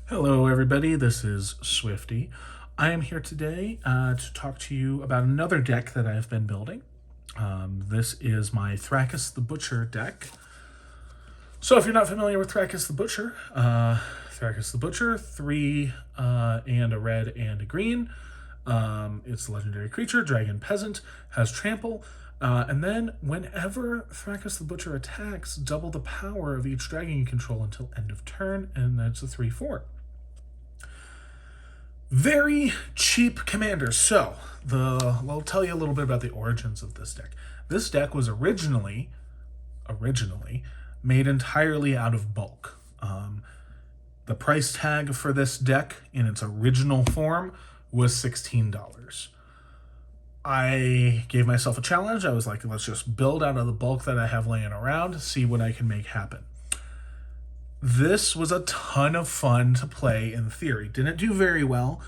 Hello, everybody. This is Swifty. I am here today to talk to you about another deck that I've been building. This is my Thrakkus the Butcher deck. So, if you're not familiar with Thrakkus the Butcher, three and a red and a green. It's a legendary creature, dragon peasant, has trample. And then, whenever Thrakkus the Butcher attacks, double the power of each dragon you control until end of turn, and that's a 3/4. Very cheap commander. So, I'll tell you a little bit about the origins of this deck. This deck was originally made entirely out of bulk. The price tag for this deck in its original form was $16. I gave myself a challenge. I was like, let's just build out of the bulk that I have laying around, see what I can make happen. This was a ton of fun to play in theory. Didn't do very well,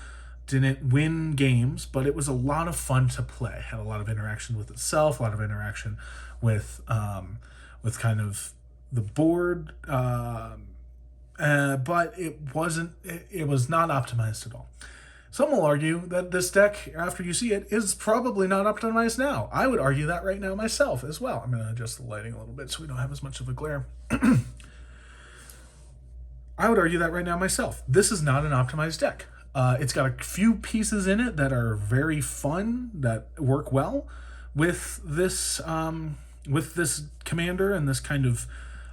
didn't win games, but it was a lot of fun to play. Had a lot of interaction with itself, a lot of interaction with kind of the board, but it wasn't. It was not optimized at all. Some will argue that this deck, after you see it, is probably not optimized now. I would argue that right now myself as well. I'm going to adjust the lighting a little bit so we don't have as much of a glare. I would argue that right now myself. This is not an optimized deck. It's got a few pieces in it that are very fun, that work well with this commander and this kind of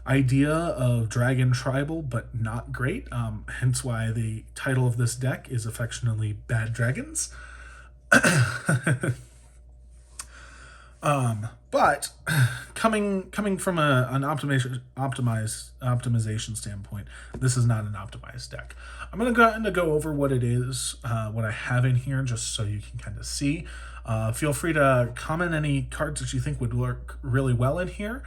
idea of dragon tribal, but not great. Hence why the title of this deck is affectionately Bad Dragons. But coming from an optimization standpoint, this is not an optimized deck. I'm going to go over what it is, what I have in here, just so you can kind of see. Feel free to comment any cards that you think would work really well in here.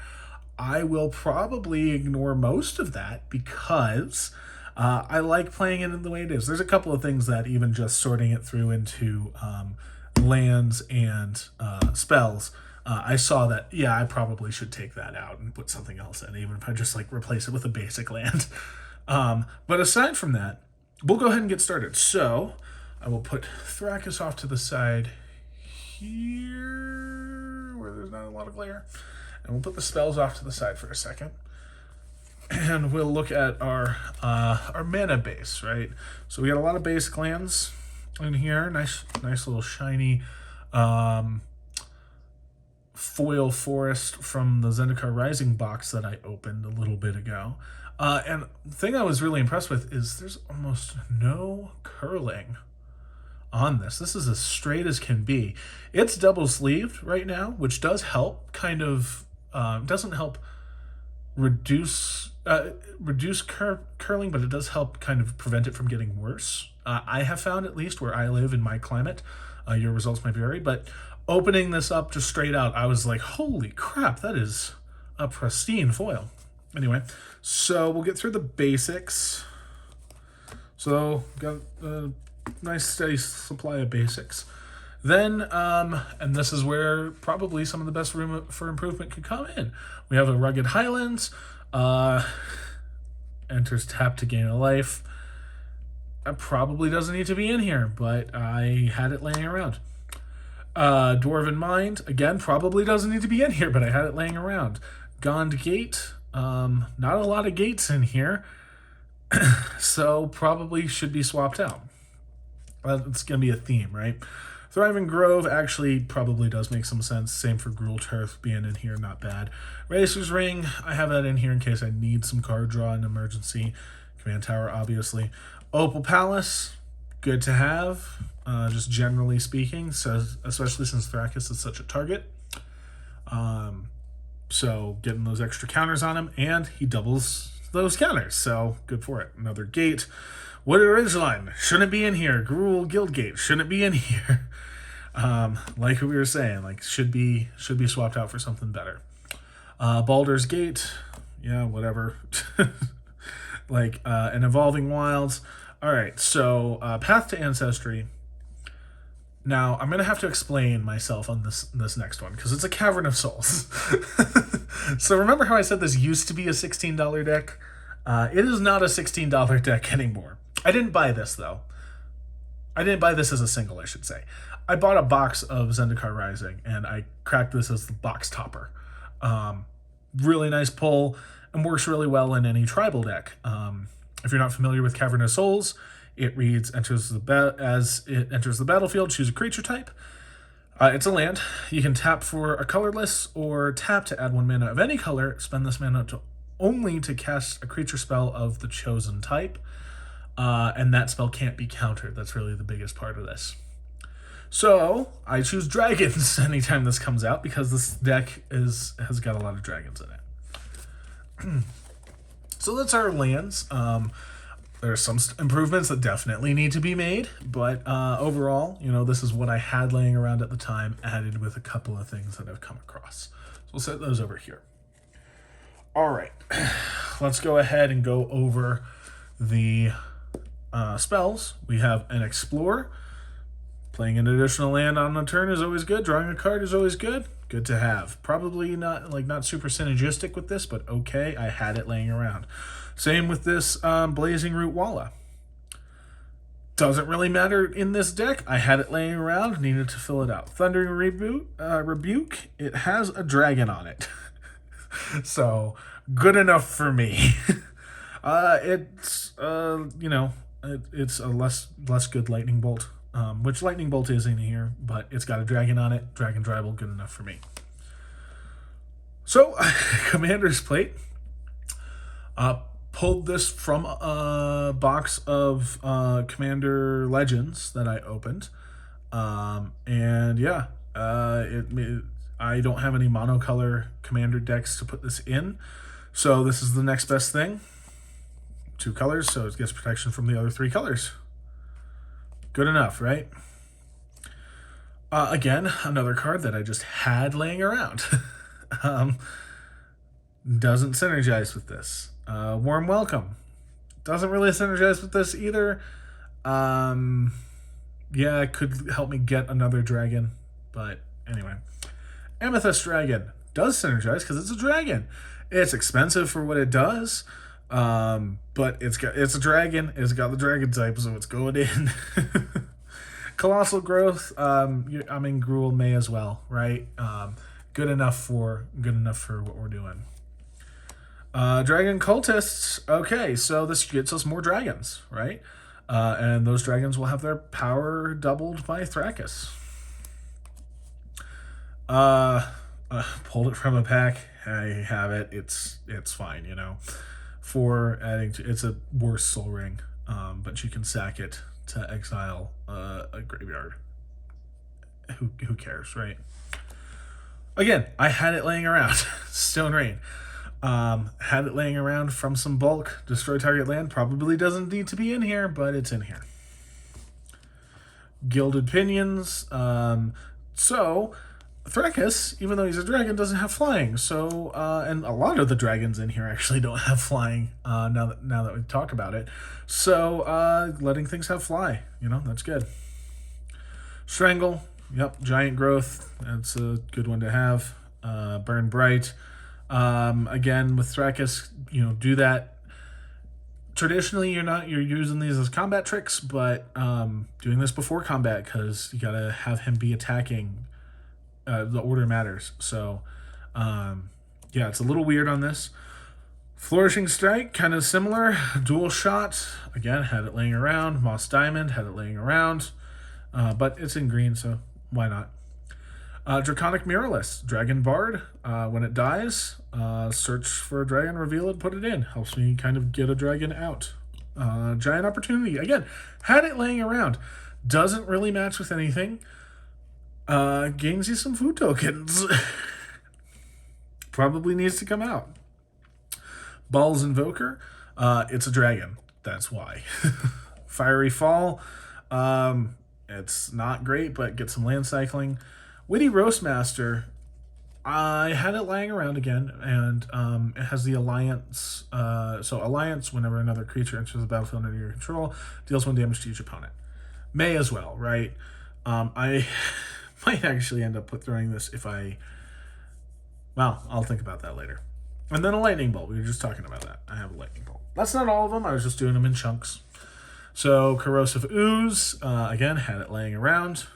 I will probably ignore most of that because I like playing it in the way it is. There's a couple of things that even just sorting it through into lands and spells, I saw that, yeah, I probably should take that out and put something else in, even if I just like replace it with a basic land. But aside from that, we'll go ahead and get started. So I will put Thrakkus off to the side here where there's not a lot of glare. And we'll put the spells off to the side for a second. And we'll look at our mana base, right? So we got a lot of basic lands in here. Nice little shiny foil forest from the Zendikar Rising box that I opened a little bit ago. And the thing I was really impressed with is there's almost no curling on this. This is as straight as can be. It's double sleeved right now, which does help kind of doesn't help reduce curling, but it does help kind of prevent it from getting worse. I have found, at least where I live in my climate, your results may vary, but opening this up just straight out, I was like, holy crap, that is a pristine foil. Anyway, so we'll get through the basics. So got a nice steady supply of basics. Then, and this is where probably some of the best room for improvement could come in. We have a Rugged Highlands, enters tap to gain a life. That probably doesn't need to be in here, but I had it laying around. Dwarven Mind, again, probably doesn't need to be in here, but I had it laying around. Gond Gate, not a lot of gates in here, so probably should be swapped out. It's going to be a theme, right? Thriving Grove actually probably does make some sense. Same for Gruul Turf being in here, not bad. Racer's Ring, I have that in here in case I need some card draw in emergency. Command Tower, obviously. Opal Palace, good to have, just generally speaking, so especially since Thrakkus is such a target. So getting those extra counters on him, and he doubles those counters, so good for it. Another gate. Wooded Ridgeline, shouldn't be in here. Gruul Guildgate, shouldn't be in here. Like we were saying, like should be swapped out for something better. Baldur's Gate, yeah, whatever. Like an Evolving Wilds. All right, so Path to Ancestry. Now, I'm going to have to explain myself on this next one, because it's a Cavern of Souls. So remember how I said this used to be a $16 deck? It is not a $16 deck anymore. I didn't buy this, though. I didn't buy this as a single, I should say. I bought a box of Zendikar Rising, and I cracked this as the box topper. Um, Really nice pull, and works really well in any tribal deck. If you're not familiar with Cavernous Souls, it reads as it enters the battlefield, choose a creature type. It's a land. You can tap for a colorless or tap to add 1 mana of any color. Spend this mana only to cast a creature spell of the chosen type. And that spell can't be countered. That's really the biggest part of this. So I choose dragons anytime this comes out because this deck has got a lot of dragons in it. So that's our lands. There's some improvements that definitely need to be made, but overall, this is what I had laying around at the time, added with a couple of things that I've come across. So we'll set those over here. All right, let's go ahead and go over the spells. We have an Explore. Playing an additional land on a turn is always good. Drawing a card is always good. Good to have. Probably not super synergistic with this, but okay. I had it laying around. Same with this Blazing Root Walla. Doesn't really matter in this deck. I had it laying around. Needed to fill it out. Thundering Rebuke. It has a dragon on it. So good enough for me. It's it's a less good Lightning Bolt. Which Lightning Bolt is in here, but it's got a dragon on it. Dragon Tribal, good enough for me. So, Commander's Plate. Pulled this from a box of Commander Legends that I opened. And yeah, I don't have any monocolor Commander decks to put this in. So this is the next best thing. 2 colors, so it gets protection from the other 3 colors. Good enough, right? Again, another card that I just had laying around. Doesn't synergize with this. Warm Welcome. Doesn't really synergize with this either. Yeah, it could help me get another dragon. But anyway. Amethyst Dragon. Does synergize because it's a dragon. It's expensive for what it does. But it's a dragon. It's got the dragon type, so it's going in. Colossal Growth. Gruul may as well, right? Good enough for what we're doing. Dragon Cultists. Okay, so this gets us more dragons, right? And those dragons will have their power doubled by Thrakkus. Pulled it from a pack. I have it. It's fine, For adding to, it's a worse Soul Ring, but you can sack it to exile a graveyard. Who cares, right? Again, I had it laying around. Stone Rain. Had it laying around from some bulk. Destroy target land. Probably doesn't need to be in here, but it's in here. Gilded Pinions. So Thrakkus, even though he's a dragon, doesn't have flying. So, and a lot of the dragons in here actually don't have flying. Now that we talk about it, so letting things have fly, that's good. Strangle, yep, Giant Growth, that's a good one to have. Burn Bright, again with Thrakkus, do that. Traditionally, you're using these as combat tricks, but doing this before combat because you gotta have him be attacking. The order matters. So, yeah, it's a little weird on this. Flourishing Strike, kind of similar. Dual Shot, again, had it laying around. Moss Diamond, had it laying around. But it's in green, so why not? Draconic Muralist, Dragon Bard. When it dies, search for a dragon, reveal it, put it in. Helps me kind of get a dragon out. Giant Opportunity, again, had it laying around. Doesn't really match with anything. Gains you some food tokens. Probably needs to come out. Ball's Invoker. It's a dragon. That's why. Fiery Fall. It's not great, but get some land cycling. Witty Roastmaster. I had it laying around again, and it has the Alliance. So Alliance, whenever another creature enters the battlefield under your control, deals 1 damage to each opponent. May as well, right? I might actually end up throwing this if I'll think about that later. And then a Lightning Bolt. We were just talking about that. I have a Lightning Bolt. That's not all of them. I was just doing them in chunks. So corrosive ooze, again, had it laying around.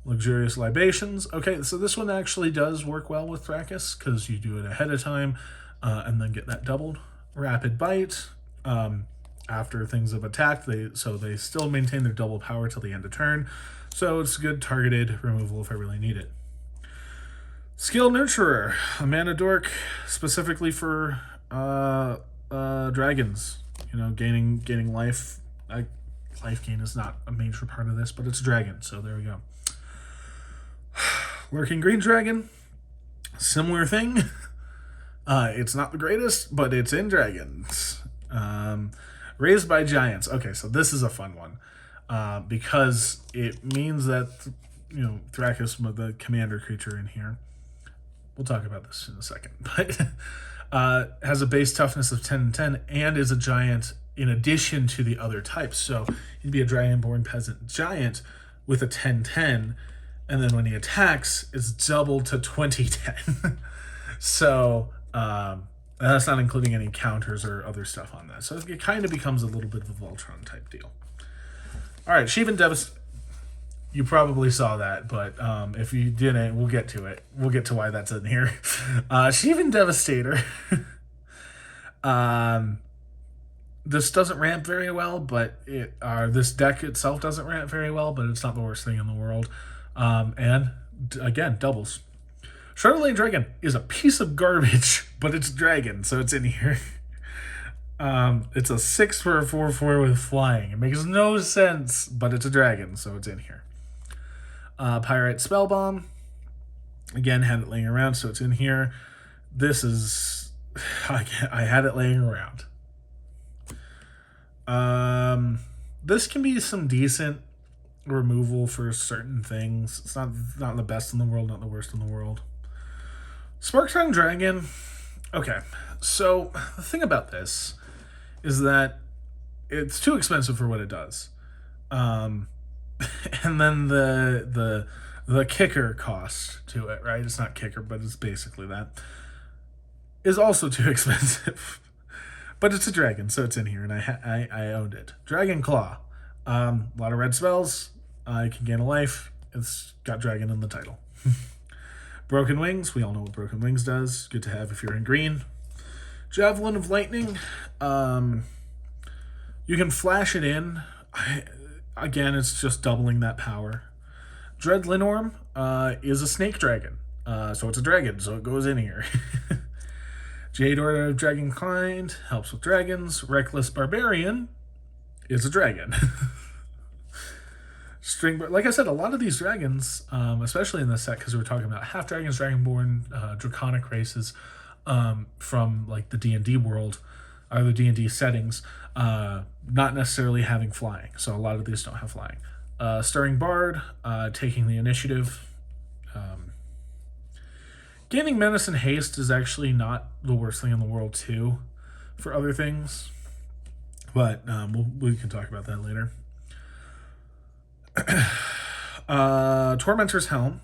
Luxurious libations. Okay, so this one actually does work well with Thrakkus because you do it ahead of time and then get that doubled. Rapid bite. After things have attacked, they still maintain their double power till the end of turn. So it's good targeted removal if I really need it. Skilled Nurturer, a mana dork specifically for dragons. You know, gaining life. Life gain is not a major part of this, but it's a dragon, so there we go. Lurking Green Dragon, similar thing. It's not the greatest, but it's in dragons. Raised by Giants. Okay, so this is a fun one because it means that Thrakkus, the commander creature in here. We'll talk about this in a second, but has a base toughness of 10 and 10 and is a giant in addition to the other types. So he'd be a dragonborn peasant giant with a 10-10. And then when he attacks, it's doubled to 20-10. So that's not including any counters or other stuff on that. So it kind of becomes a little bit of a Voltron type deal. All right, Sheevan Devastator. You probably saw that, but if you didn't, we'll get to it. We'll get to why that's in here. Sheevan Devastator. This doesn't ramp very well, but this deck itself doesn't ramp very well, but it's not the worst thing in the world. And again, doubles. Shardowlane Dragon is a piece of garbage, but it's dragon, so it's in here. It's a 6 for a 4/4 with flying. It makes no sense, but it's a dragon, so it's in here. Pyrite Spellbomb. Again, had it laying around, so it's in here. This is... I had it laying around. This can be some decent removal for certain things. It's not the best in the world, not the worst in the world. Sparktongue Dragon. Okay, so the thing about this is that it's too expensive for what it does. And then the kicker cost to it, right? It's not kicker, but it's basically that. Is also too expensive. But it's a dragon, so it's in here, and I owned it. Dragon Claw. A lot of red spells. I can gain a life. It's got dragon in the title. Broken Wings. We all know what Broken Wings does. Good to have if you're in green. Javelin of Lightning. You can flash it in. Again, it's just doubling that power. Dread Linorm is a snake dragon. So it's a dragon, so it goes in here. Jade Order of Dragonkind helps with dragons. Reckless Barbarian is a dragon. Like I said, a lot of these dragons, especially in this set, because we were talking about half dragons, dragonborn, draconic races from like the D&D world, or the D&D settings, not necessarily having flying. So a lot of these don't have flying. Stirring Bard, taking the initiative. Gaining Menace and Haste is actually not the worst thing in the world, too, for other things. But we can talk about that later. Tormentor's Helm.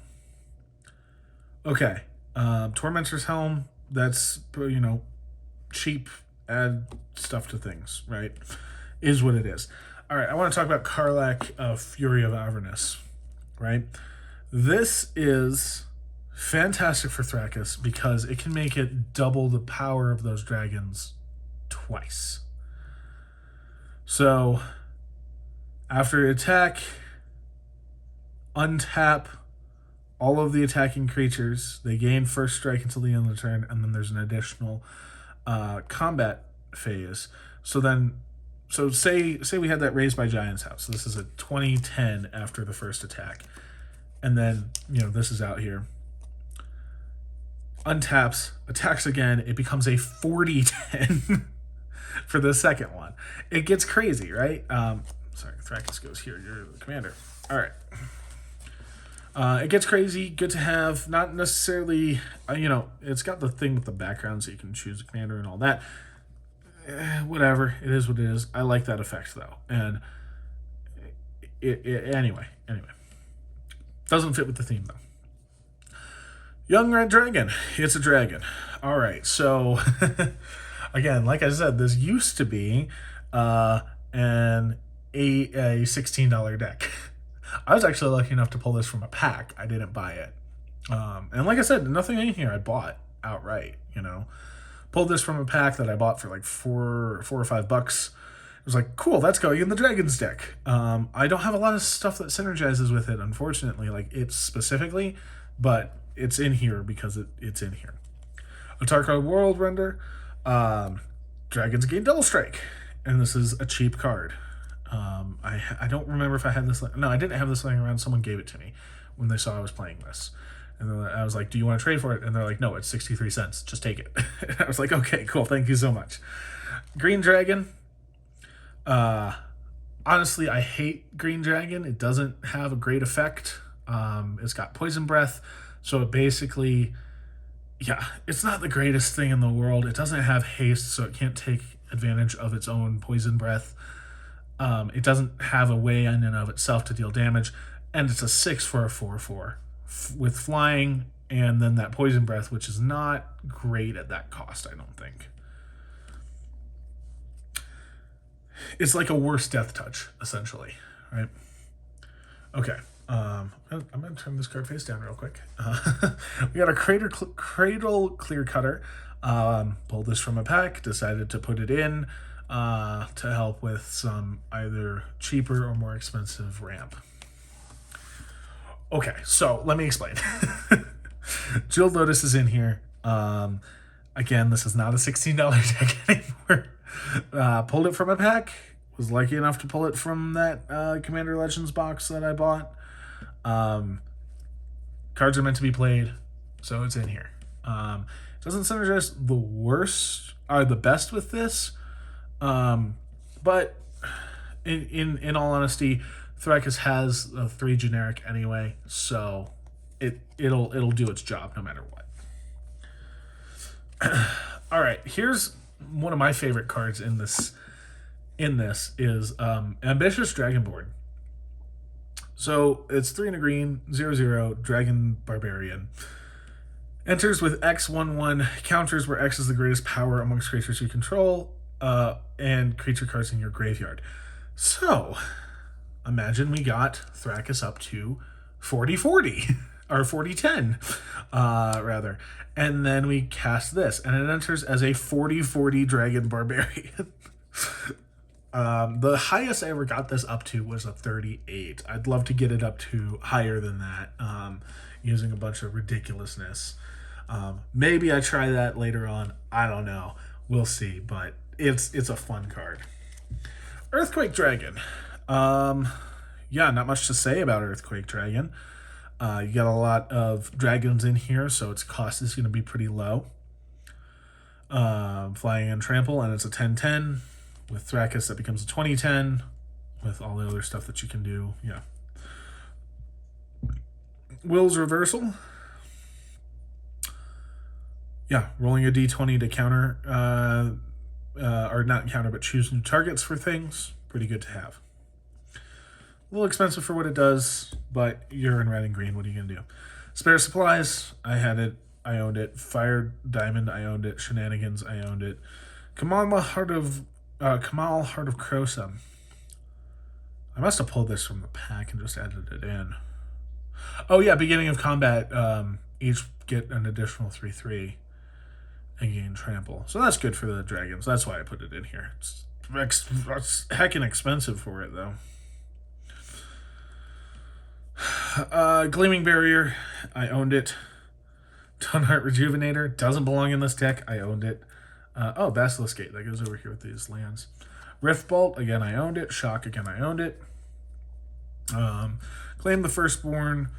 Okay. Tormentor's Helm, that's, cheap, add stuff to things, right? Is what it is. All right, I want to talk about Karlach, Fury of Avernus, right? This is fantastic for Thrakkus because it can make it double the power of those dragons twice. So, after attack, untap all of the attacking creatures. They gain first strike until the end of the turn, and then there's an additional combat phase. So say we had that raised by Giant's House. So this is a 20-10 after the first attack. And then, this is out here. Untaps, attacks again, it becomes a 40-10 for the second one. It gets crazy, right? Sorry, Thrakkus goes here. You're the commander. All right. It gets crazy. Good to have. Not necessarily, it's got the thing with the background so you can choose a commander and all that. Whatever. It is what it is. I like that effect, though. And anyway. Doesn't fit with the theme, though. Young Red Dragon. It's a dragon. All right. So, again, like I said, this used to be, and a $16 deck. I was actually lucky enough to pull this from a pack. I didn't buy it. And like I said, nothing in here I bought outright, you know. Pulled this from a pack that I bought for like $4 or $5. It was like, cool, that's going in the Dragons deck. I don't have a lot of stuff that synergizes with it, unfortunately, like it specifically, but it's in here because it's in here. Atarka World Render, Dragons gain Double Strike, and this is a cheap card. I don't remember if I had this. No, I didn't have this laying around. Someone gave it to me when they saw I was playing this. And I was like, do you want to trade for it? And they're like, no, it's 63 cents. Just take it. And I was like, okay, cool. Thank you so much. Green Dragon. Honestly, I hate Green Dragon. It doesn't have a great effect. It's got Poison Breath. So it basically, yeah, it's not the greatest thing in the world. It doesn't have haste, so it can't take advantage of its own Poison Breath. It doesn't have a way in and of itself to deal damage. And it's a 6 for a 4/4. With flying and then that Poison Breath, which is not great at that cost, I don't think. It's like a worse Death Touch, essentially, right? Okay, I'm going to turn this card face down real quick. We got a Cradle Clear Cutter. Pulled this from a pack, decided to put it in to help with some either cheaper or more expensive ramp. Okay, so let me explain. Jeweled Lotus is in here. Again, this is not a $16 deck anymore. Pulled it from a pack. Was lucky enough to pull it from that Commander Legends box that I bought. Cards are meant to be played, so it's in here. Doesn't synergize the worst or the best with this, but in all honesty, Thrakkus has 3 generic anyway, so it'll do its job no matter what. All right, here's one of my favorite cards in this is Ambitious Dragonborn. So it's 3 and a green, 0/0, Dragon Barbarian. Enters with X/1/1, counters where X is the greatest power amongst creatures you control, and creature cards in your graveyard. So imagine we got Thrakkus up to 40/40, or 40/10, rather. And then we cast this, and it enters as a 40/40 Dragon Barbarian. The highest I ever got this up to was a 38. I'd love to get it up to higher than that, using a bunch of ridiculousness. Maybe I try that later on. I don't know. We'll see, but it's a fun card. Earthquake Dragon. Yeah, not much to say about Earthquake Dragon. You got a lot of dragons in here, so its cost is going to be pretty low. Flying and Trample, and it's a 10/10. With Thrakkus, that becomes a 20/10. With all the other stuff that you can do, yeah. Will's Reversal. Yeah, rolling a d20 to counter, or not counter, but choose new targets for things. Pretty good to have. A little expensive for what it does, but you're in red and green. What are you going to do? Spare Supplies. I had it. I owned it. Fire Diamond. I owned it. Shenanigans. I owned it. Kamal Heart of Crowsum. I must have pulled this from the pack and just added it in. Oh yeah, beginning of combat. Each get an additional 3/3 and gain trample. So that's good for the dragons. That's why I put it in here. It's heckin' expensive for it though. Gleaming Barrier, I owned it. Tonheart Rejuvenator, doesn't belong in this deck, I owned it. Basilisk Gate, that goes over here with these lands. Rift Bolt, again I owned it. Shock, again I owned it. Claim the Firstborn,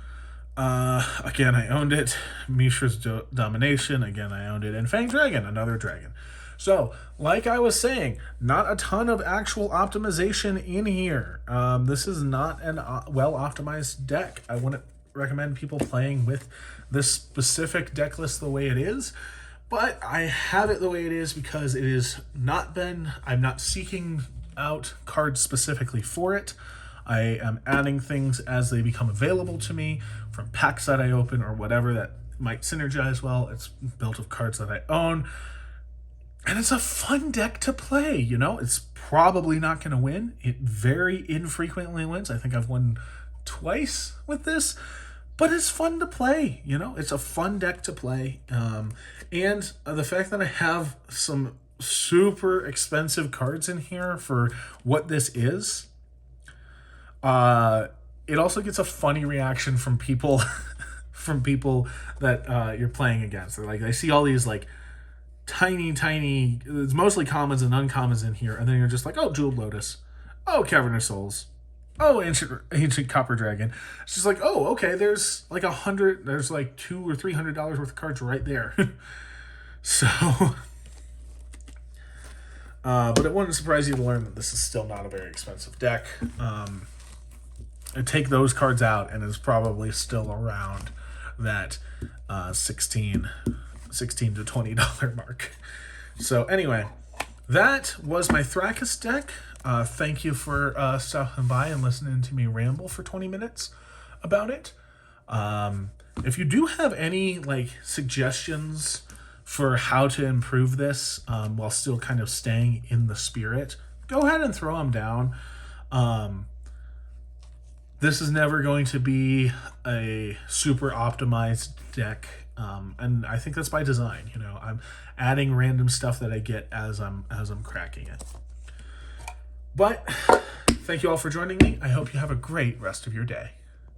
again I owned it. Mishra's Domination, again I owned it. And Fang Dragon, another dragon. So, like I was saying, not a ton of actual optimization in here. This is not an well-optimized deck. I wouldn't recommend people playing with this specific deck list the way it is, but I have it the way it is because it is not been, I'm not seeking out cards specifically for it. I am adding things as they become available to me from packs that I open or whatever that might synergize well. It's built of cards that I own. And it's a fun deck to play, you know? It's probably not going to win. It very infrequently wins. I think I've won twice with this, but it's fun to play, you know? It's a fun deck to play. And the fact that I have some super expensive cards in here for what this is, it also gets a funny reaction from people from people that you're playing against. They're like, they see all these like tiny, it's mostly commons and uncommons in here, and then you're just like, oh, Jeweled Lotus, oh, Cavernous Souls, oh, Ancient Copper Dragon. It's just like, oh, okay, there's like there's like $200 or $300 worth of cards right there. So, but it wouldn't surprise you to learn that this is still not a very expensive deck. I take those cards out, and it's probably still around that 16 to $20 mark. So anyway, that was my Thrakkus deck. Thank you for stopping by and listening to me ramble for 20 minutes about it. If you do have any like suggestions for how to improve this while still kind of staying in the spirit, go ahead and throw them down. This is never going to be a super optimized deck, and I think that's by design. You know, I'm adding random stuff that I get as I'm cracking it. But thank you all for joining me. I hope you have a great rest of your day.